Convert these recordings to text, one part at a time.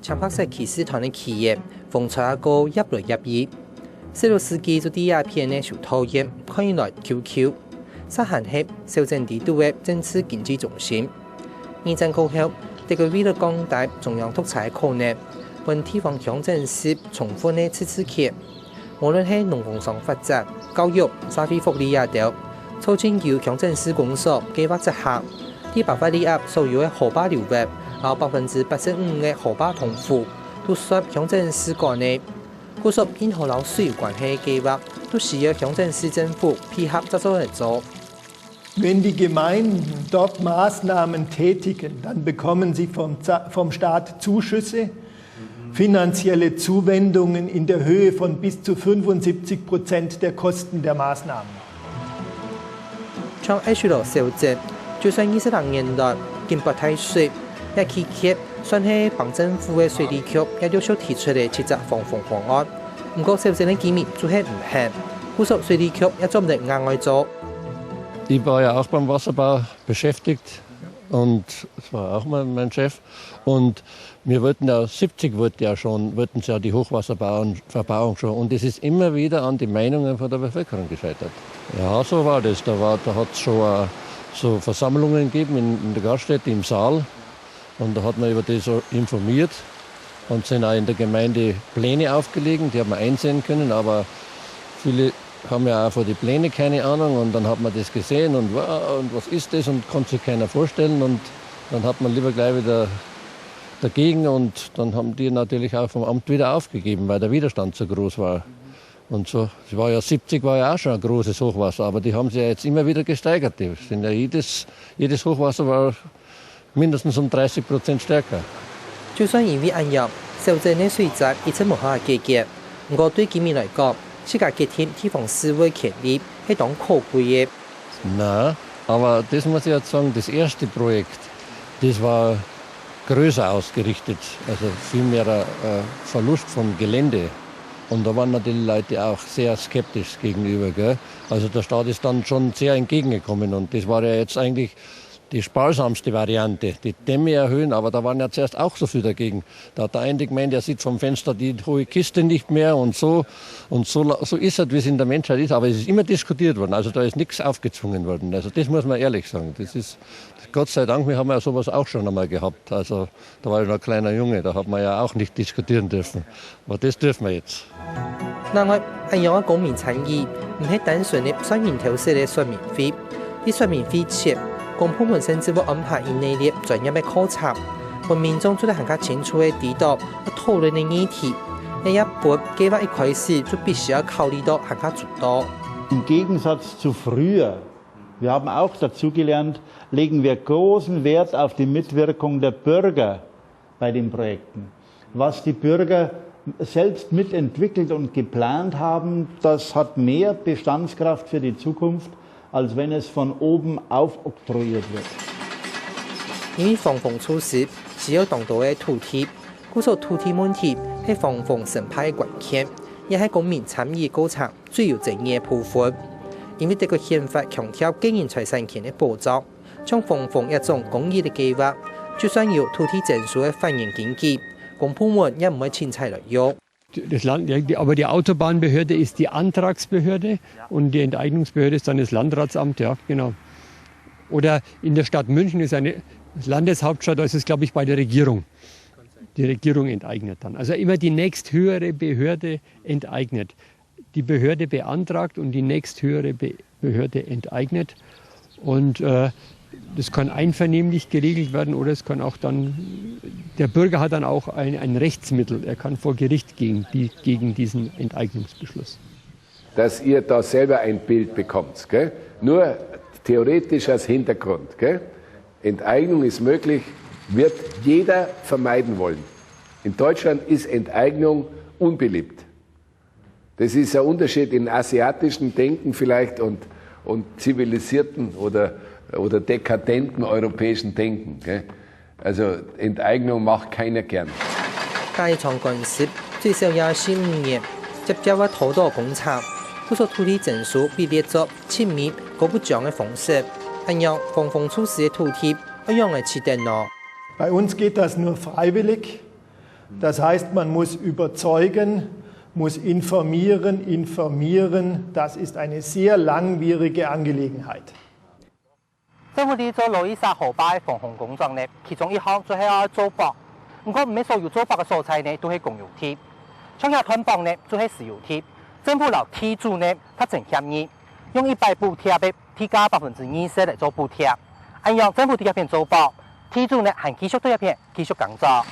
强迫式骑士团的企业，风采也高，入来入去。16世紀做第一片呢受討厭，看起來 QQ。沙漢係小鎮地度嘅政治經濟中心。二戰過後，這個為了擴大中央獨裁可能，本地方鄉鎮市重複呢次期，無論係農工商發展、教育、社會福利也都，促進由鄉鎮市工作計劃執行。第8塊里所有嘅河壩流域，有85%嘅河壩通ful都屬鄉鎮市管內。故說任何老水關係計劃都需要鄉鎮市政府配合才做得做。Wenn die Gemeinden dort Maßnahmen tätigen, dann bekommen sie vom Staat Zuschüsse, finanzielle Zuwendungen in der Höhe von bis zu 75% der Kosten der Maßnahmen. 像愛水路小鎮，就算20年代經不太水，也期間算係幫政府嘅水利局也陸續提出嚟7隻防洪方案。不過小鎮嘅居民就係唔行，故說水利局也做唔得額外做。Ich war ja auch beim Wasserbau beschäftigt und das war auch mein Chef. Und wir wollten ja, 70 wollten sie ja die Hochwasserverbauung schon. Und es ist immer wieder an die Meinungen von der Bevölkerung gescheitert. Ja, so war das. Da hat es schon so Versammlungen gegeben in der Gaststätte im Saal. Und da hat man über das so informiert und sind auch in der Gemeinde Pläne aufgelegt, die haben wir einsehen können, aber viele haben ja auch von den Plänen keine Ahnung und dann hat man das gesehen und was ist das und konnte sich keiner vorstellen und dann hat man lieber gleich wieder dagegen und dann haben die natürlich auch vom Amt wieder aufgegeben, weil der Widerstand so groß war. Und so, 70 war ja auch schon ein großes Hochwasser, aber die haben sich ja jetzt immer wieder gesteigert. Die sind ja jedes Hochwasser war mindestens 30% stärker. 就算因為安樣，小鎮嘅水質一直無法解決，不過對居民來講，自家結添地方思維權利係當可貴嘅。Na, aber das muss ich jetzt sagen, das erste Projekt, das war größer ausgerichtet, also viel mehr Verlust von Gelände. Und da waren natürlich Leute auch sehr skeptisch gegenüber. Gell? Also der Staat ist dann schon sehr entgegengekommen und das war ja jetzt eigentlich die sparsamste Variante, die Dämme erhöhen, aber da waren ja zuerst auch so viel dagegen. Da hat der eine gemeint, er sieht vom Fenster die hohe Kiste nicht mehr und so ist es, wie es in der Menschheit ist, aber es ist immer diskutiert worden, also da ist nichts aufgezwungen worden. Also das muss man ehrlich sagen, das ist, Gott sei Dank, wir haben ja sowas auch schon einmal gehabt, also da war ich noch ein kleiner Junge, da hat man ja auch nicht diskutieren dürfen, aber das dürfen wir jetzt. 另外，安樣嘅公民參與唔係單純嘅選民投式嘅選民費，啲選民費前。公部門甚至會安排一系列專業的考察，讓民眾做得更加清楚地知道討論的議題。一般計劃一開始就必須要考慮到更加諸多。Im Gegensatz zu früher, wir haben auch dazugelernt, legen wir großen Wert auf die Mitwirkung der Bürger bei den Projekten. Was die Bürger selbst mitentwickelt und geplant haben, das hat mehr Bestandskraft für die Zukunft, als wenn es von oben aufoktroyiert wird. 因為防洪措施是要當到嘅土地，故所土地問題係防洪審批嘅關鍵，也係公民參與過程最有爭議嘅部分。因為這個憲法強調個人財產權嘅保障，將防洪一種公益嘅計劃，就算有土地證書嘅反映經紀，公部門也唔會輕易來用。 Aber die Autobahnbehörde ist die Antragsbehörde und die Enteignungsbehörde ist dann das Landratsamt, ja, genau. Oder in der Stadt München ist eine Landeshauptstadt, da ist es, glaube ich, bei der Regierung. Die Regierung enteignet dann. Also immer die nächsthöhere Behörde enteignet. Die Behörde beantragt und die nächsthöhere Behörde enteignet. Und das kann einvernehmlich geregelt werden oder es kann auch dann, der Bürger hat dann auch ein Rechtsmittel, er kann vor Gericht gehen gegen diesen Enteignungsbeschluss. Dass ihr da selber ein Bild bekommt, gell? Nur theoretisch als Hintergrund. Gell? Enteignung ist möglich, wird jeder vermeiden wollen. In Deutschland ist Enteignung unbeliebt. Das ist ein Unterschied in asiatischen Denken vielleicht und zivilisierten oder dekadenten europäischen Denken. Gell? Also Enteignung macht keiner gern. 加創官司最少也15年，接交嘅土地工廠，不所土地證書被列作親密各不講嘅方式，按樣防洪措施嘅土地一樣嚟設定咯。Bei uns geht das nur freiwillig Das heißt, man muss überzeugen, muss informieren. Das ist eine sehr langwierige Angelegenheit. 政府伫做路易莎河坝嘅防洪工作呢，其中一項就係要做壆。不過唔係所有做壆嘅所在呢，都係公有鐵。像遐斷壆呢，就係私有鐵。政府留鐵主呢，達成協議，用100補貼嘅鐵價20%嚟做補貼。按樣政府對一片做壆，鐵主呢還繼續對一片繼續工作。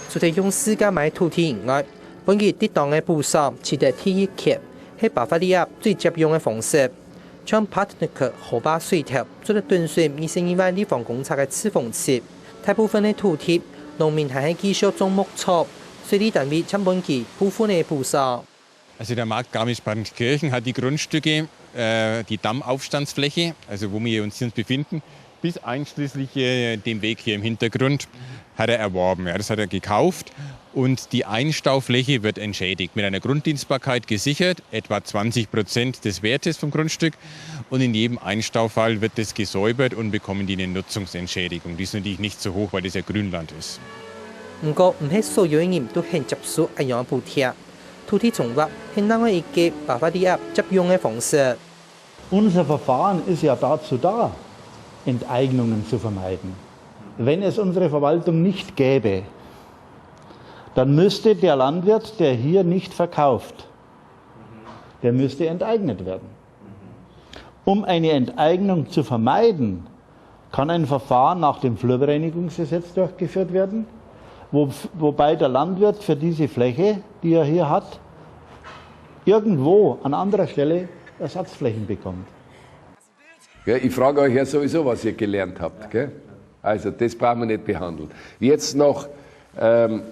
除咗用私家買土地以外，本期適當嘅補償取得第一級，係巴伐利亞最接用嘅方式。將帕特尼克河壩水塔做咗斷水22萬立方公尺嘅赤峰池，大部分嘅土地，農民還係繼續種牧草，水利單位將本期部分嘅補償。Also der Markt Garmisch-Partenkirchen hat die Grundstücke, die Dammaufstandsfläche, also wo wir uns befinden, bis einschließlich dem Weg hier im Hintergrund, hat er erworben. Ja, das hat er gekauft und die Einstaufläche wird entschädigt, mit einer Grunddienstbarkeit gesichert, etwa 20% des Wertes vom Grundstück. Und in jedem Einstaufall wird das gesäubert und bekommen die eine Nutzungsentschädigung. Die ist natürlich nicht so hoch, weil das ja Grünland ist. 不過唔係所有人都肯接受一樣補貼。土地重劃係另外一個巴伐利亞接用嘅方式。Unser Verfahren ist ja dazu da, Enteignungen zu vermeiden. Wenn es unsere Verwaltung nicht gäbe, dann müsste der Landwirt, der hier nicht verkauft, der müsste enteignet werden. Um eine Enteignung zu vermeiden, kann ein Verfahren nach dem Flurbereinigungsgesetz durchgeführt werden, wobei der Landwirt für diese Fläche, die er hier hat, irgendwo an anderer Stelle Ersatzflächen bekommt. Ich frage euch ja sowieso, was ihr gelernt habt. Gell? Also das brauchen wir nicht behandeln. Jetzt noch,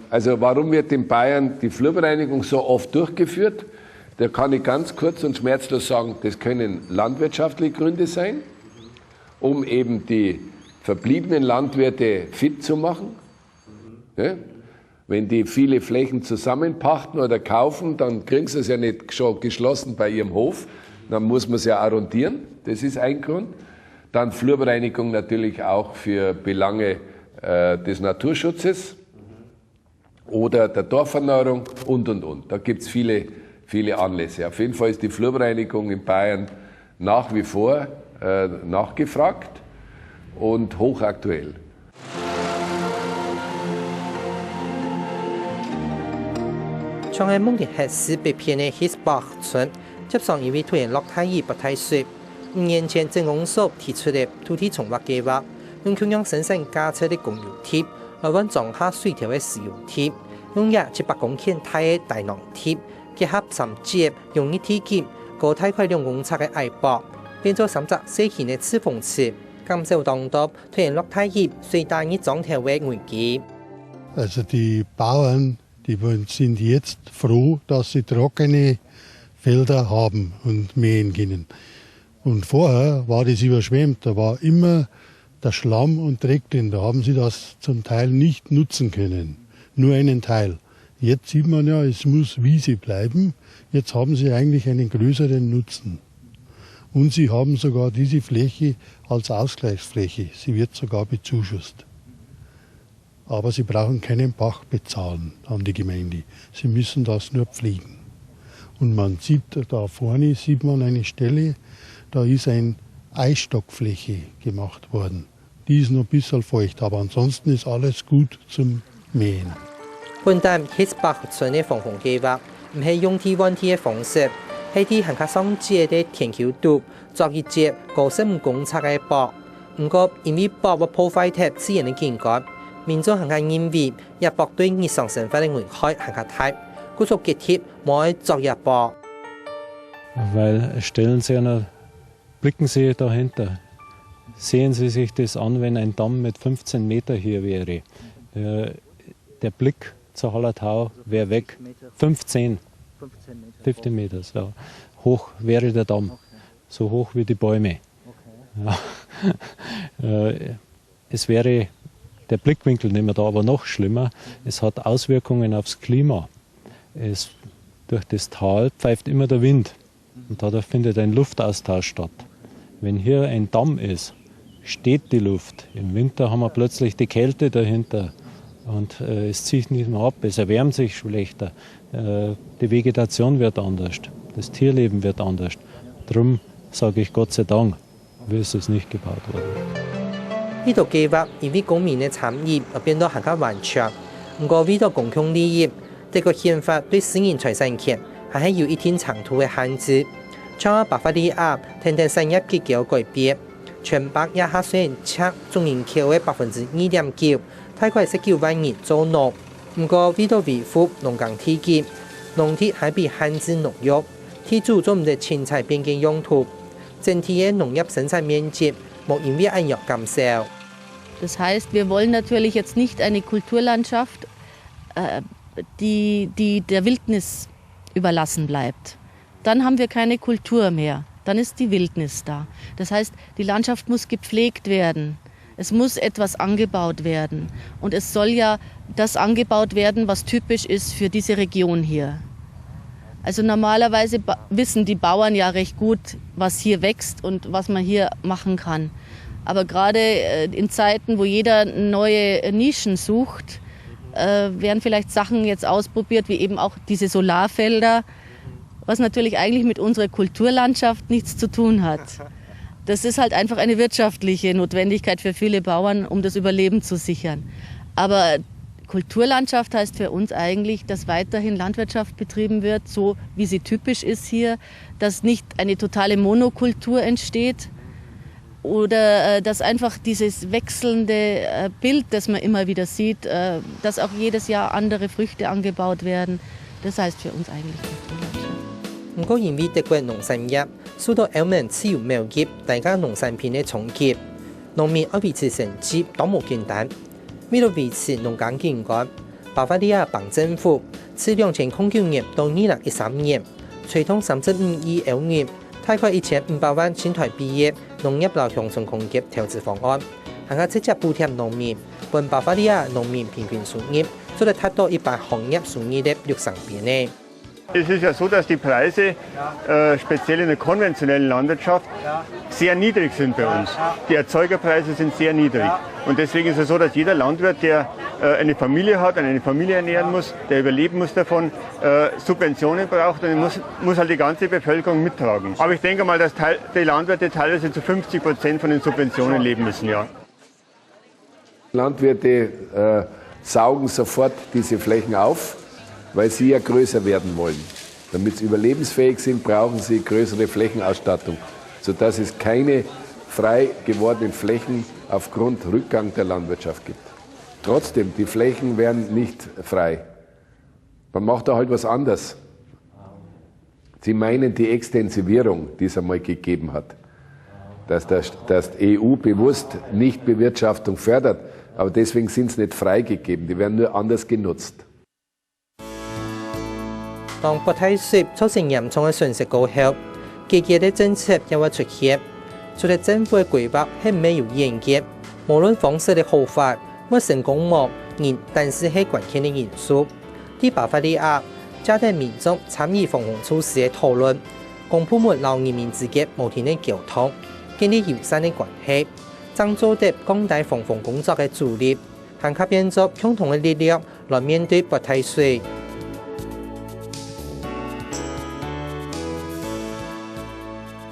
also warum wird in Bayern die Flurbereinigung so oft durchgeführt? Da kann ich ganz kurz und schmerzlos sagen, das können landwirtschaftliche Gründe sein, um eben die verbliebenen Landwirte fit zu machen. Ja? Wenn die viele Flächen zusammenpachten oder kaufen, dann kriegen sie es ja nicht schon geschlossen bei ihrem Hof. Dann muss man es ja arrondieren. Das ist ein Grund. Dann Flurbereinigung natürlich auch für Belange des Naturschutzes oder der Dorferneuerung und. Da gibt es viele Anlässe. Auf jeden Fall ist die Flurbereinigung in Bayern nach wie vor nachgefragt und hochaktuell. trong ngày mùng 日是被骗的 Hisbach 村，接上因为突然落太熱不太水，5年前政工所提出的土地重劃計劃，用強樣生產加車的公有鐵，來揾撞下水條的私有鐵，用約700公頃大的大囊鐵，結合3節用一體結，高大概2公尺的矮壆，變做3隻小型的赤峰池，減少當地突然落太熱水大熱漲潮的危機。Also die Bauern, sind jetzt froh, dass sie trockene Felder haben und mähen können. Und vorher war das überschwemmt, da war immer der Schlamm und Dreck drin, da haben sie das zum Teil nicht nutzen können, nur einen Teil. Jetzt sieht man ja, es muss Wiese bleiben, jetzt haben sie eigentlich einen größeren Nutzen. Und sie haben sogar diese Fläche als Ausgleichsfläche, sie wird sogar bezuschusst. Aber sie brauchen keinen Bach bezahlen an die Gemeinde. Sie müssen das nur pflegen. Und man sieht, da vorne sieht man eine Stelle, da ist eine Eisstockfläche gemacht worden. Die ist noch ein bisschen feucht, aber ansonsten ist alles gut zum Mähen. 本站 Hisbach 村的防洪計劃唔係用天換地嘅方式，係啲行卡上街嘅田橋度作一節高15公尺嘅壆。不過因為壆會破壞咗自然嘅景觀。民眾行下認為一壆對日常生活的危害行下大，故作決定冇作一壆。Weil stellen Sie einer, blicken Sie dahinter, sehen Sie sich das an, wenn ein Damm mit 15 Meter hier wäre. Der Blick zur Hallertau wäre weg. 15 Meter, so hoch wäre der Damm, so hoch wie die Bäume. Ja. Es wäre der Blickwinkel nicht mehr da, aber noch schlimmer, es hat Auswirkungen aufs Klima. Durch das Tal pfeift immer der Wind und dadurch findet ein Luftaustausch statt. Wenn hier ein Damm ist, steht die Luft. Im Winter haben wir plötzlich die Kälte dahinter Und es zieht nicht mehr ab, es erwärmt sich schlechter. Die Vegetation wird anders, das Tierleben wird anders. Darum sage ich Gott sei Dank, ist es nicht gebaut worden. 呢度計劃因為公民嘅參與而變得更加頑強，不過為咗公共利益，這個憲法對私人財產權還係有一定程度嘅限制。像巴伐利亞天天產業結構改變，全北也下雖然測總人口嘅2.9%，大概19萬人做農，不過為咗維護農耕體系，農地還被限制農藥，地主做唔得青菜變更用途，整體嘅農業生產面積冇因為按樣減少。 Das heißt, wir wollen natürlich jetzt nicht eine Kulturlandschaft, die der Wildnis überlassen bleibt. Dann haben wir keine Kultur mehr, dann ist die Wildnis da. Das heißt, die Landschaft muss gepflegt werden, es muss etwas angebaut werden. Und es soll ja das angebaut werden, was typisch ist für diese Region hier. Also normalerweise wissen die Bauern ja recht gut, was hier wächst und was man hier machen kann. Aber gerade in Zeiten, wo jeder neue Nischen sucht, werden vielleicht Sachen jetzt ausprobiert, wie eben auch diese Solarfelder, was natürlich eigentlich mit unserer Kulturlandschaft nichts zu tun hat. Das ist halt einfach eine wirtschaftliche Notwendigkeit für viele Bauern, um das Überleben zu sichern. Aber Kulturlandschaft heißt für uns eigentlich, dass weiterhin Landwirtschaft betrieben wird, so wie sie typisch ist hier, dass nicht eine totale Monokultur entsteht, oder dass einfach dieses wechselnde Bild, das man immer wieder sieht, dass auch jedes Jahr andere Früchte angebaut werden, das heißt für uns eigentlich Kulturlandschaft. 不過因為德國農產業受到歐盟自由貿易大家農產品嘅衝擊，農民要維持生計都冇簡單。為了維持農耕景觀，巴伐利亞邦政府自2009年到2013年推動35億歐元，大概1500萬新台幣嘅農業和鄉村工業投資方案，更加直接補貼農民，讓巴伐利亞農民平均收入做得達到一般行業收入嘅60倍。 Es ist ja so, dass die Preise, speziell in der konventionellen Landwirtschaft, sehr niedrig sind bei uns. Die Erzeugerpreise sind sehr niedrig. Und deswegen ist es so, dass jeder Landwirt, der eine Familie hat und eine Familie ernähren muss, der überleben muss davon, Subventionen braucht und muss halt die ganze Bevölkerung mittragen. Aber ich denke mal, dass die Landwirte teilweise zu 50% von den Subventionen leben müssen, ja. Landwirte saugen sofort diese Flächen auf, weil sie ja größer werden wollen. Damit sie überlebensfähig sind, brauchen sie größere Flächenausstattung, sodass es keine frei gewordenen Flächen aufgrund Rückgang der Landwirtschaft gibt. Trotzdem, die Flächen werden nicht frei. Man macht da halt was anderes. Sie meinen die Extensivierung, die es einmal gegeben hat, dass die EU bewusst nicht Bewirtschaftung fördert, aber deswegen sind sie nicht freigegeben, die werden nur anders genutzt. 當博太水造成嚴重嘅損失過後，積極嘅政策又會出現。除咗政府嘅規劃係沒有嚴格，無論方式嘅好法或成功冇，人但是係關鍵嘅因素。喺巴伐利亞，家庭民眾參與防洪措施嘅討論，公部門和人民之間無停嘅溝通，建立友善嘅關係，增做得廣大防洪工作嘅助力，更加變作共同嘅力量來面對博太水。